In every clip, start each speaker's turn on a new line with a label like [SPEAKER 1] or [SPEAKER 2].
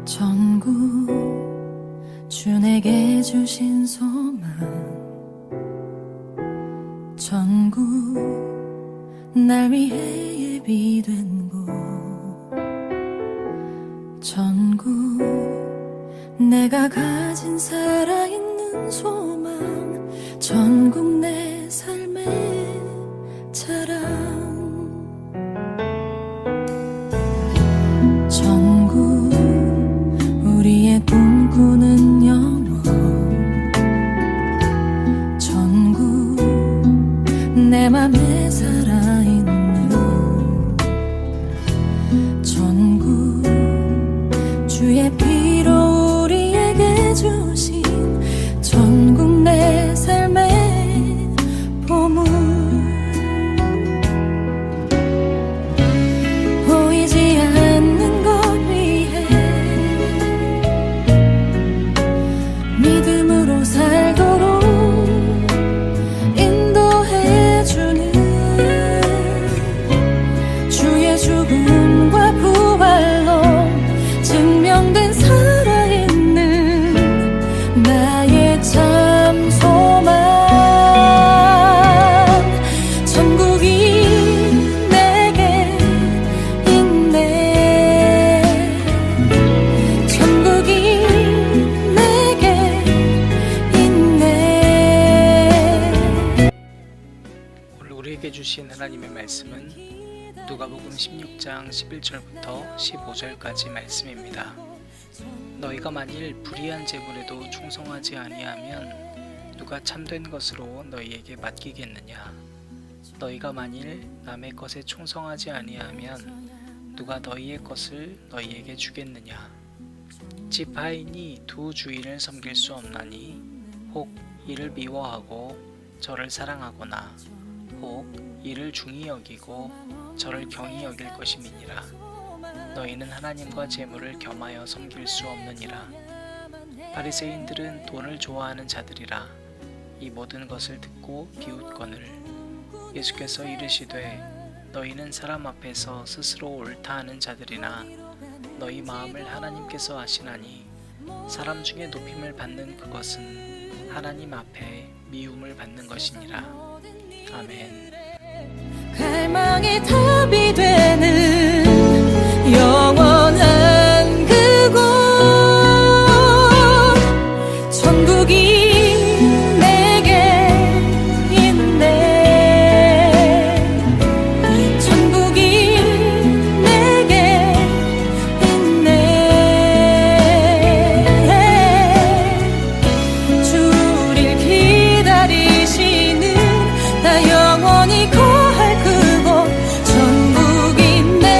[SPEAKER 1] 전국 주 내게 주신 소망, 전국 날 위해 예비된 곳, 전국 내가 가진 살아있는 소망, 전국 내 삶의 자랑, 전국 우리의 꿈꾸는 영원, 전국 내 맘에 살아있는 전국, 주의 피로 우리에게 주신 전국 내 삶의 보물, 보이지 않는 것 위해 믿음으로 살도록 인도해주는 주의 죽음과 부활로 증명된 살아있는 나의 참 소망, 전국이 내게 있네, 전국이 내게 있네.
[SPEAKER 2] 오늘 우리에게 주신 하나님의 말씀은 누가복음 16장 11절부터 15절까지 말씀입니다. 너희가 만일 불의한 제물에도 충성하지 아니하면 누가 참된 것으로 너희에게 맡기겠느냐? 너희가 만일 남의 것에 충성하지 아니하면 누가 너희의 것을 너희에게 주겠느냐? 집 하인이 두 주인을 섬길 수 없나니 혹 이를 미워하고 저를 사랑하거나 혹 이를 중히 여기고 저를 경히 여길 것임이니라. 너희는 하나님과 재물을 겸하여 섬길 수 없느니라. 바리새인들은 돈을 좋아하는 자들이라. 이 모든 것을 듣고 비웃거늘 예수께서 이르시되 너희는 사람 앞에서 스스로 옳다 하는 자들이나 너희 마음을 하나님께서 아시나니 사람 중에 높임을 받는 그것은 하나님 앞에 미움을 받는 것이니라. 아멘.
[SPEAKER 1] 갈망의 답이 되는 영원한 그곳, 천국이 내게 있네, 천국이 내게 있네. 주를 기다리시는 나 영원히 거할 그곳, 천국이 내게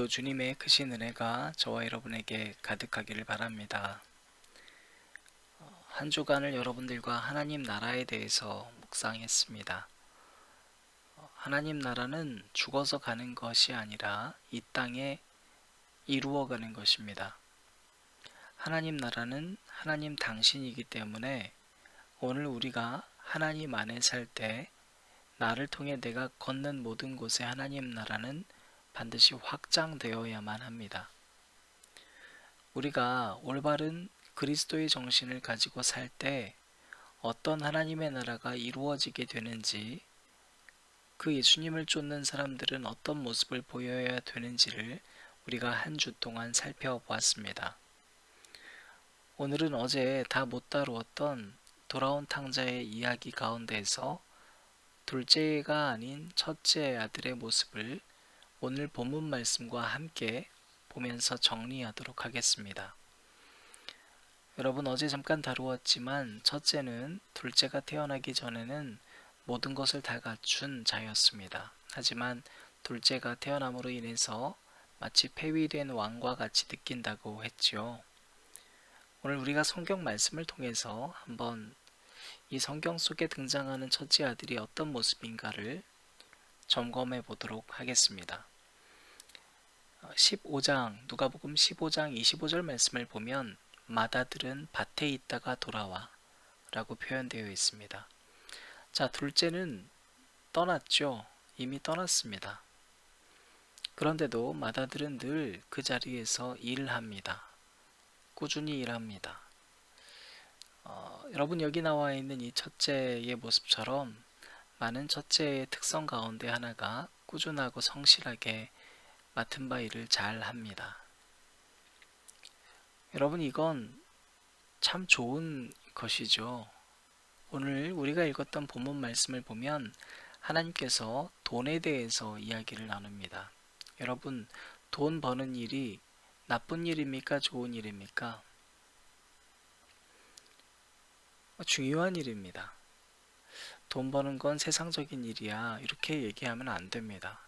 [SPEAKER 2] 오늘도 주님의 크신 은혜가 저와 여러분에게 가득하기를 바랍니다. 한 주간을 여러분들과 하나님 나라에 대해서 묵상했습니다. 하나님 나라는 죽어서 가는 것이 아니라 이 땅에 이루어가는 것입니다. 하나님 나라는 하나님 당신이기 때문에 오늘 우리가 하나님 안에 살 때 나를 통해 내가 걷는 모든 곳에 하나님 나라는 반드시 확장되어야만 합니다. 우리가 올바른 그리스도의 정신을 가지고 살 때 어떤 하나님의 나라가 이루어지게 되는지, 그 예수님을 쫓는 사람들은 어떤 모습을 보여야 되는지를 우리가 한 주 동안 살펴보았습니다. 오늘은 어제 다 못 다루었던 돌아온 탕자의 이야기 가운데에서 둘째가 아닌 첫째 아들의 모습을 오늘 본문 말씀과 함께 보면서 정리하도록 하겠습니다. 여러분, 어제 잠깐 다루었지만 첫째는 둘째가 태어나기 전에는 모든 것을 다 갖춘 자였습니다. 하지만 둘째가 태어남으로 인해서 마치 폐위된 왕과 같이 느낀다고 했죠. 오늘 우리가 성경 말씀을 통해서 한번 이 성경 속에 등장하는 첫째 아들이 어떤 모습인가를 점검해 보도록 하겠습니다. 15장, 누가복음 15장 25절 말씀을 보면 맏아들은 밭에 있다가 돌아와 라고 표현되어 있습니다. 자, 둘째는 떠났죠. 이미 떠났습니다. 그런데도 맏아들은 늘 그 자리에서 일을 합니다. 꾸준히 일합니다. 여러분, 여기 나와 있는 이 첫째의 모습처럼 많은 첫째의 특성 가운데 하나가 꾸준하고 성실하게 맡은 바 일을 잘 합니다. 여러분, 이건 참 좋은 것이죠. 오늘 우리가 읽었던 본문 말씀을 보면 하나님께서 돈에 대해서 이야기를 나눕니다. 여러분, 돈 버는 일이 나쁜 일입니까? 좋은 일입니까? 중요한 일입니다. 돈 버는 건 세상적인 일이야, 이렇게 얘기하면 안 됩니다.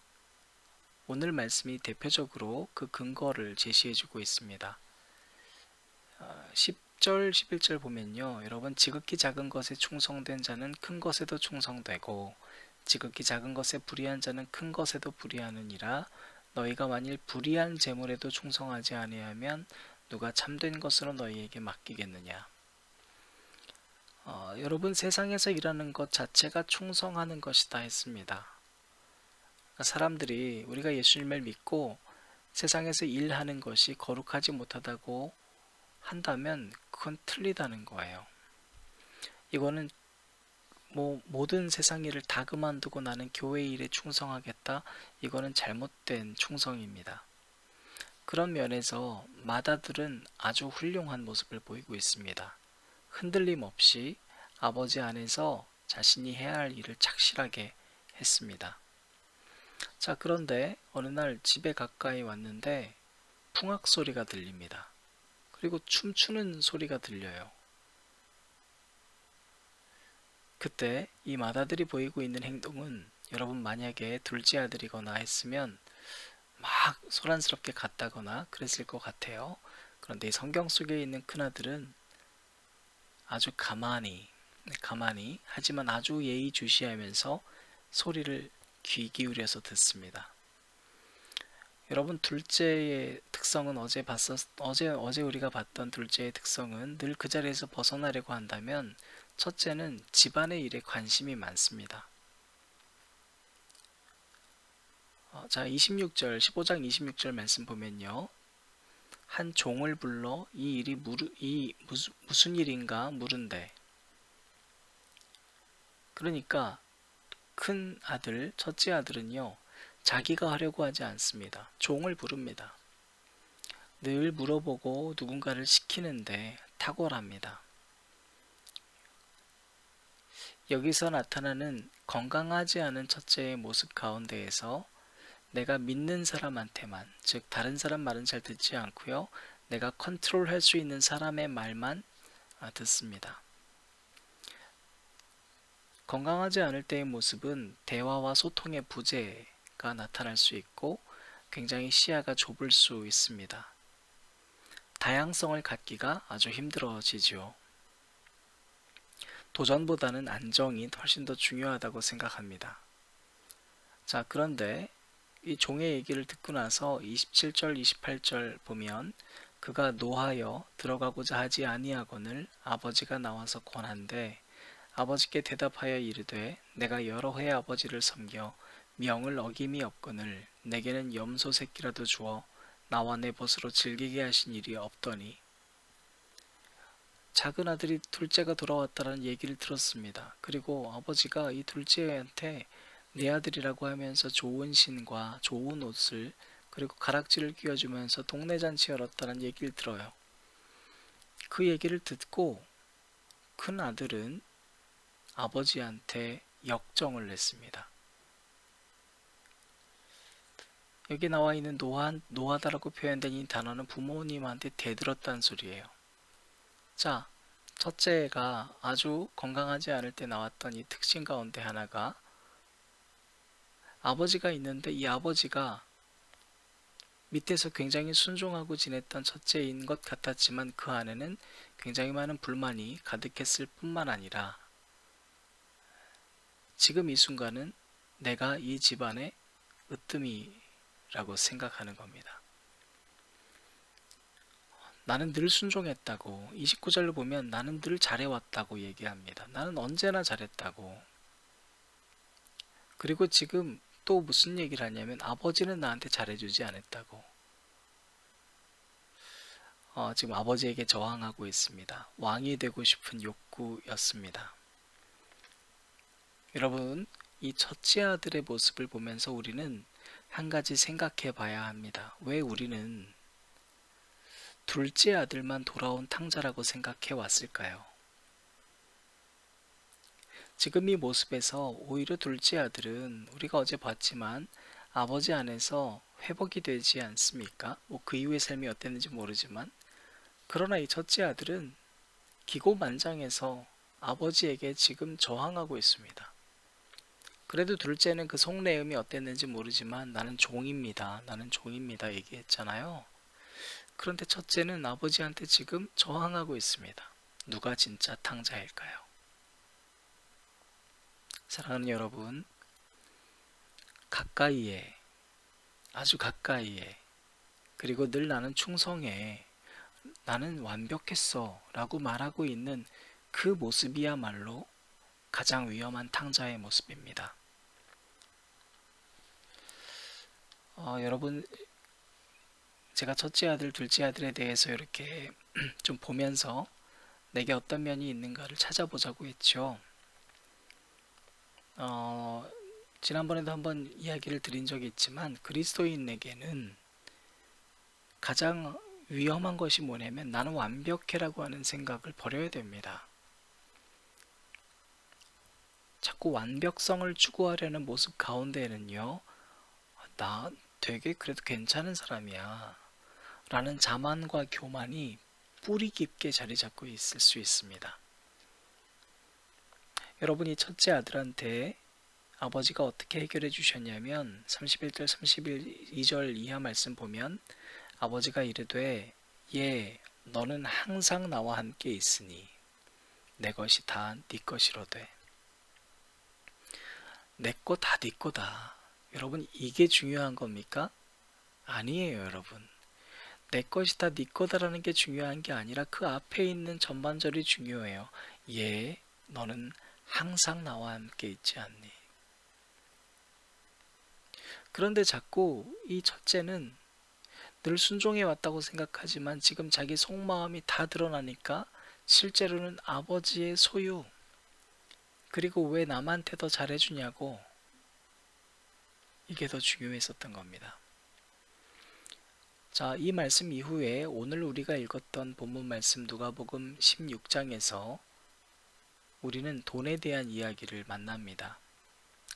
[SPEAKER 2] 오늘 말씀이 대표적으로 그 근거를 제시해주고 있습니다. 10절, 11절 보면요, 여러분, 지극히 작은 것에 충성된 자는 큰 것에도 충성되고 지극히 작은 것에 불의한 자는 큰 것에도 불의하느니라. 너희가 만일 불의한 재물에도 충성하지 아니하면 누가 참된 것으로 너희에게 맡기겠느냐. 여러분, 세상에서 일하는 것 자체가 충성하는 것이다 했습니다. 사람들이 우리가 예수님을 믿고 세상에서 일하는 것이 거룩하지 못하다고 한다면 그건 틀리다는 거예요. 이거는 모든 세상 일을 다 그만두고 나는 교회 일에 충성하겠다, 이거는 잘못된 충성입니다. 그런 면에서 맏아들은 아주 훌륭한 모습을 보이고 있습니다. 흔들림 없이 아버지 안에서 자신이 해야 할 일을 착실하게 했습니다. 자, 그런데 어느 날 집에 가까이 왔는데 풍악 소리가 들립니다. 그리고 춤추는 소리가 들려요. 그때 이 맏아들이 보이고 있는 행동은 여러분, 만약에 둘째 아들이거나 했으면 막 소란스럽게 갔다거나 그랬을 것 같아요. 그런데 이 성경 속에 있는 큰아들은 아주 가만히 하지만 아주 예의주시하면서 소리를 귀 기울여서 듣습니다. 여러분, 둘째의 특성은 어제 우리가 봤던 둘째의 특성은 늘 그 자리에서 벗어나려고 한다면 첫째는 집안의 일에 관심이 많습니다. 자, 15장 26절 말씀 보면요, 한 종을 불러 이 일이 무슨 일인가 물은데, 그러니까 큰 아들, 첫째 아들은요, 자기가 하려고 하지 않습니다. 종을 부릅니다. 늘 물어보고 누군가를 시키는데 탁월합니다. 여기서 나타나는 건강하지 않은 첫째의 모습 가운데에서 내가 믿는 사람한테만, 즉 다른 사람 말은 잘 듣지 않고요, 내가 컨트롤할 수 있는 사람의 말만 듣습니다. 건강하지 않을 때의 모습은 대화와 소통의 부재가 나타날 수 있고, 굉장히 시야가 좁을 수 있습니다. 다양성을 갖기가 아주 힘들어지죠. 도전보다는 안정이 훨씬 더 중요하다고 생각합니다. 자, 그런데 이 종의 얘기를 듣고 나서 27절, 28절 보면 그가 노하여 들어가고자 하지 아니하거늘 아버지가 나와서 권한대 아버지께 대답하여 이르되 내가 여러 해 아버지를 섬겨 명을 어김이 없거늘 내게는 염소 새끼라도 주어 나와 내 벗으로 즐기게 하신 일이 없더니 작은 아들이 둘째가 돌아왔다는 얘기를 들었습니다. 그리고 아버지가 이 둘째한테 내 아들이라고 하면서 좋은 신과 좋은 옷을 그리고 가락지를 끼워주면서 동네 잔치 열었다는 얘기를 들어요. 그 얘기를 듣고 큰 아들은 아버지한테 역정을 냈습니다. 여기 나와 있는 노하다라고 표현된 이 단어는 부모님한테 대들었다는 소리예요. 자, 첫째가 아주 건강하지 않을 때 나왔던 이 특징 가운데 하나가 아버지가 있는데 이 아버지가 밑에서 굉장히 순종하고 지냈던 첫째인 것 같았지만 그 안에는 굉장히 많은 불만이 가득했을 뿐만 아니라 지금 이 순간은 내가 이 집안의 으뜸이라고 생각하는 겁니다. 나는 늘 순종했다고 29절로 보면 나는 늘 잘해왔다고 얘기합니다. 나는 언제나 잘했다고. 그리고 지금 또 무슨 얘기를 하냐면 아버지는 나한테 잘해주지 않았다고. 지금 아버지에게 저항하고 있습니다. 왕이 되고 싶은 욕구였습니다. 여러분, 이 첫째 아들의 모습을 보면서 우리는 한 가지 생각해 봐야 합니다. 왜 우리는 둘째 아들만 돌아온 탕자라고 생각해 왔을까요? 지금 이 모습에서 오히려 둘째 아들은 우리가 어제 봤지만 아버지 안에서 회복이 되지 않습니까? 그 이후의 삶이 어땠는지 모르지만 그러나 이 첫째 아들은 기고만장해서 아버지에게 지금 저항하고 있습니다. 그래도 둘째는 그 속내음이 어땠는지 모르지만 나는 종입니다. 나는 종입니다. 얘기했잖아요. 그런데 첫째는 아버지한테 지금 저항하고 있습니다. 누가 진짜 탕자일까요? 사랑하는 여러분, 가까이에, 아주 가까이에, 그리고 늘 나는 충성해, 나는 완벽했어 라고 말하고 있는 그 모습이야말로 가장 위험한 탕자의 모습입니다. 여러분, 제가 첫째 아들, 둘째 아들에 대해서 이렇게 좀 보면서 내게 어떤 면이 있는가를 찾아보자고 했죠. 지난번에도 한번 이야기를 드린 적이 있지만 그리스도인에게는 가장 위험한 것이 뭐냐면 나는 완벽해라고 하는 생각을 버려야 됩니다. 자꾸 완벽성을 추구하려는 모습 가운데에는요, 나 되게 그래도 괜찮은 사람이야 라는 자만과 교만이 뿌리 깊게 자리 잡고 있을 수 있습니다. 여러분이 첫째 아들한테 아버지가 어떻게 해결해 주셨냐면 31절 32절 이하 말씀 보면 아버지가 이르되 예 너는 항상 나와 함께 있으니 내 것이 다 네 것이로되. 내 거 다 네 거다. 여러분, 이게 중요한 겁니까? 아니에요. 여러분, 내 것이 다 네 거다라는 게 중요한 게 아니라 그 앞에 있는 전반절이 중요해요. 예 너는 항상 나와 함께 있지 않니? 그런데 자꾸 이 첫째는 늘 순종해 왔다고 생각하지만 지금 자기 속마음이 다 드러나니까 실제로는 아버지의 소유, 그리고 왜 남한테 더 잘해주냐고, 이게 더 중요했었던 겁니다. 자, 이 말씀 이후에 오늘 우리가 읽었던 본문 말씀 누가복음 16장에서 우리는 돈에 대한 이야기를 만납니다.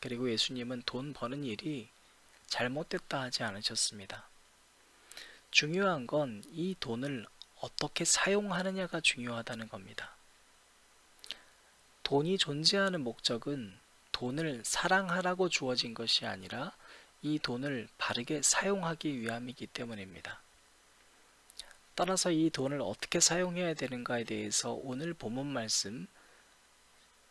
[SPEAKER 2] 그리고 예수님은 돈 버는 일이 잘못됐다 하지 않으셨습니다. 중요한 건 이 돈을 어떻게 사용하느냐가 중요하다는 겁니다. 돈이 존재하는 목적은 돈을 사랑하라고 주어진 것이 아니라 이 돈을 바르게 사용하기 위함이기 때문입니다. 따라서 이 돈을 어떻게 사용해야 되는가에 대해서 오늘 본문 말씀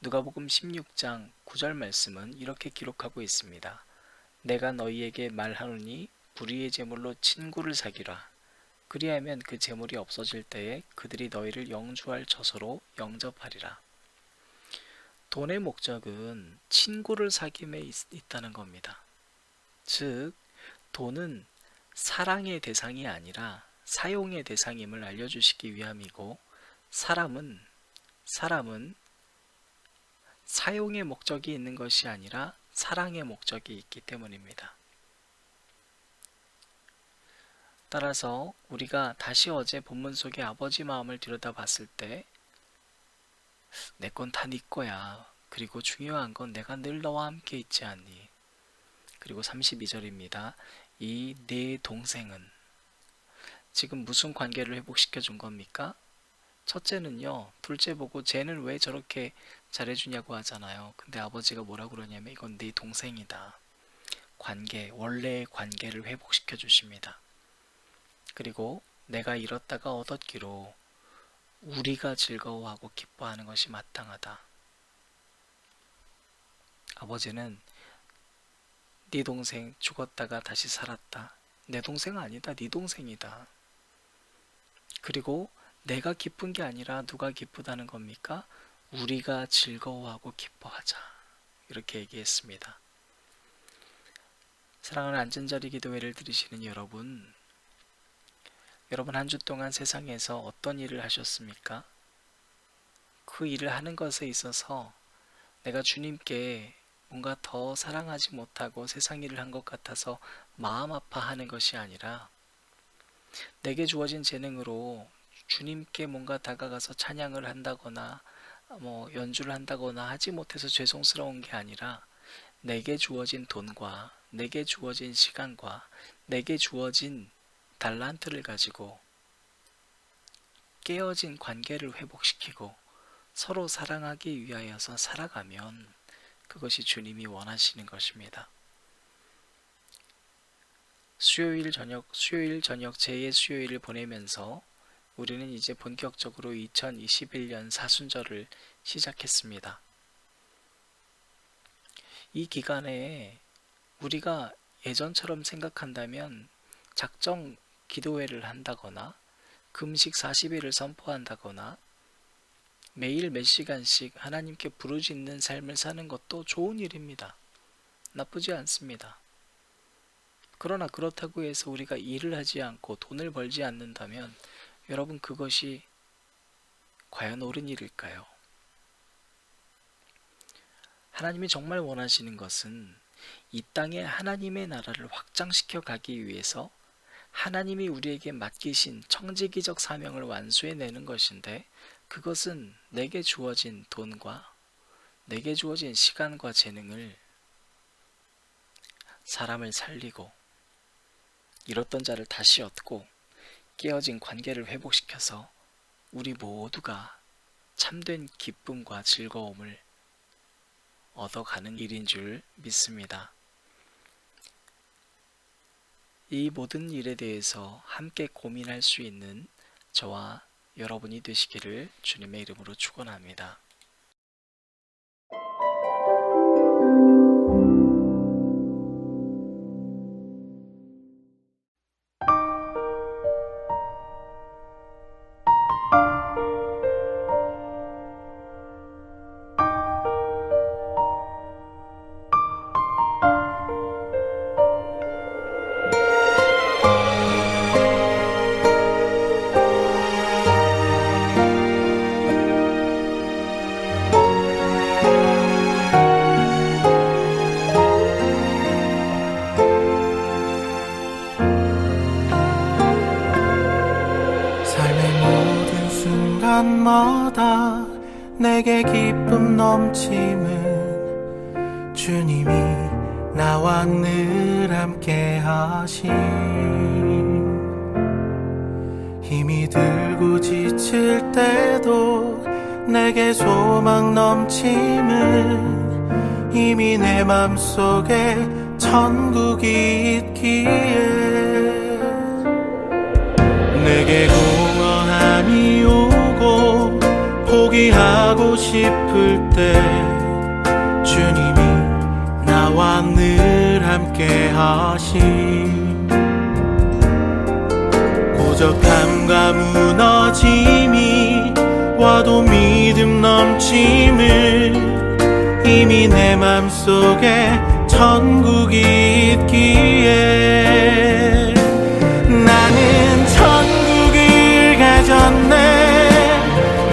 [SPEAKER 2] 누가복음 16장 9절 말씀은 이렇게 기록하고 있습니다. 내가 너희에게 말하노니 불의의 제물로 친구를 사귀라. 그리하면 그 제물이 없어질 때에 그들이 너희를 영주할 처소로 영접하리라. 돈의 목적은 친구를 사귐에 있다는 겁니다. 즉, 돈은 사랑의 대상이 아니라 사용의 대상임을 알려주시기 위함이고, 사람은 사용의 목적이 있는 것이 아니라 사랑의 목적이 있기 때문입니다. 따라서 우리가 다시 어제 본문 속의 아버지 마음을 들여다봤을 때 내 건 다 네 거야. 그리고 중요한 건 내가 늘 너와 함께 있지 않니? 그리고 32절입니다. 이 네 동생은 지금 무슨 관계를 회복시켜 준 겁니까? 첫째는요, 둘째 보고 쟤는 왜 저렇게 잘해주냐고 하잖아요. 근데 아버지가 뭐라고 그러냐면 이건 네 동생이다. 원래의 관계를 회복시켜 주십니다. 그리고 내가 잃었다가 얻었기로 우리가 즐거워하고 기뻐하는 것이 마땅하다. 아버지는 네 동생 죽었다가 다시 살았다. 내 동생 아니다. 네 동생이다. 그리고 내가 기쁜 게 아니라 누가 기쁘다는 겁니까? 우리가 즐거워하고 기뻐하자. 이렇게 얘기했습니다. 사랑하는 안전자리 기도회를 들으시는 여러분 한 주 동안 세상에서 어떤 일을 하셨습니까? 그 일을 하는 것에 있어서 내가 주님께 뭔가 더 사랑하지 못하고 세상 일을 한 것 같아서 마음 아파하는 것이 아니라 내게 주어진 재능으로 주님께 뭔가 다가가서 찬양을 한다거나 연주를 한다거나 하지 못해서 죄송스러운 게 아니라 내게 주어진 돈과 내게 주어진 시간과 내게 주어진 달란트를 가지고 깨어진 관계를 회복시키고 서로 사랑하기 위하여서 살아가면 그것이 주님이 원하시는 것입니다. 수요일 저녁 제2의 수요일을 보내면서 우리는 이제 본격적으로 2021년 사순절을 시작했습니다. 이 기간에 우리가 예전처럼 생각한다면 작정 기도회를 한다거나 금식 40일을 선포한다거나 매일 몇 시간씩 하나님께 부르짖는 삶을 사는 것도 좋은 일입니다. 나쁘지 않습니다. 그러나 그렇다고 해서 우리가 일을 하지 않고 돈을 벌지 않는다면 여러분 그것이 과연 옳은 일일까요? 하나님이 정말 원하시는 것은 이 땅에 하나님의 나라를 확장시켜 가기 위해서 하나님이 우리에게 맡기신 청지기적 사명을 완수해내는 것인데 그것은 내게 주어진 돈과 내게 주어진 시간과 재능을 사람을 살리고 잃었던 자를 다시 얻고 깨어진 관계를 회복시켜서 우리 모두가 참된 기쁨과 즐거움을 얻어가는 일인 줄 믿습니다. 이 모든 일에 대해서 함께 고민할 수 있는 저와 여러분이 되시기를 주님의 이름으로 축원합니다.
[SPEAKER 3] 순간마다 내게 기쁨 넘침은 주님이 나와 늘 함께 하심. 힘이 들고 지칠 때도 내게 소망 넘침은 이미 내 맘속에 천국이 있기에 내게 공허함이 오고 포기하고 싶을 때 주님이 나와 늘 함께 하심 고적함과 무너짐이 와도 믿음 넘침을 이미 내 맘속에 천국이 있기에 나는 천국을 가졌네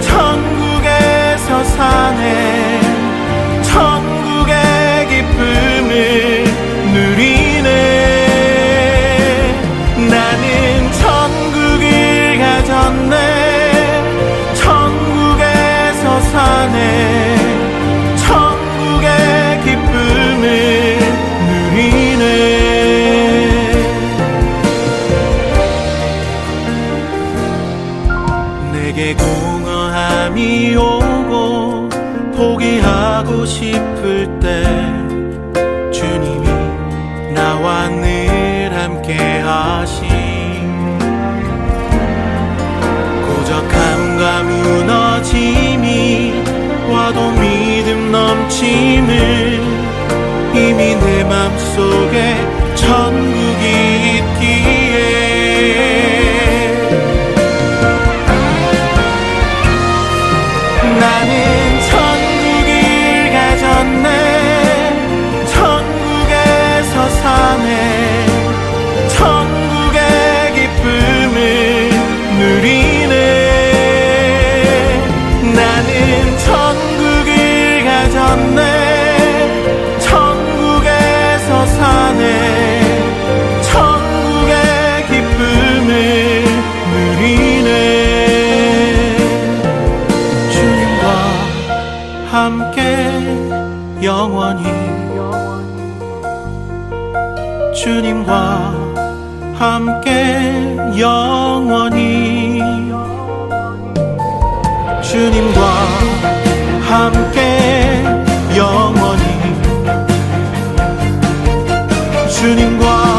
[SPEAKER 3] 천국에서 사네 천국의 기쁨을 누리네 나는 천국을 가졌네 천국에서 사네 천국의 기쁨을 누리네 내게 공허함이 오고 포기하고 싶을 때 주님이 나와 늘 함께 하심 고적함과 무너짐이 와도 믿음 넘침을 이미 내 맘속에 천국이 있기에 나는 천국을 가졌네 천국에서 사네 천국의 기쁨을 누리네 나는 천국을 가졌네 천국에서 사네 천국의 기쁨을 누리네 함께 영원히 주님과 함께 영원히 주님과 함께 영원히 주님과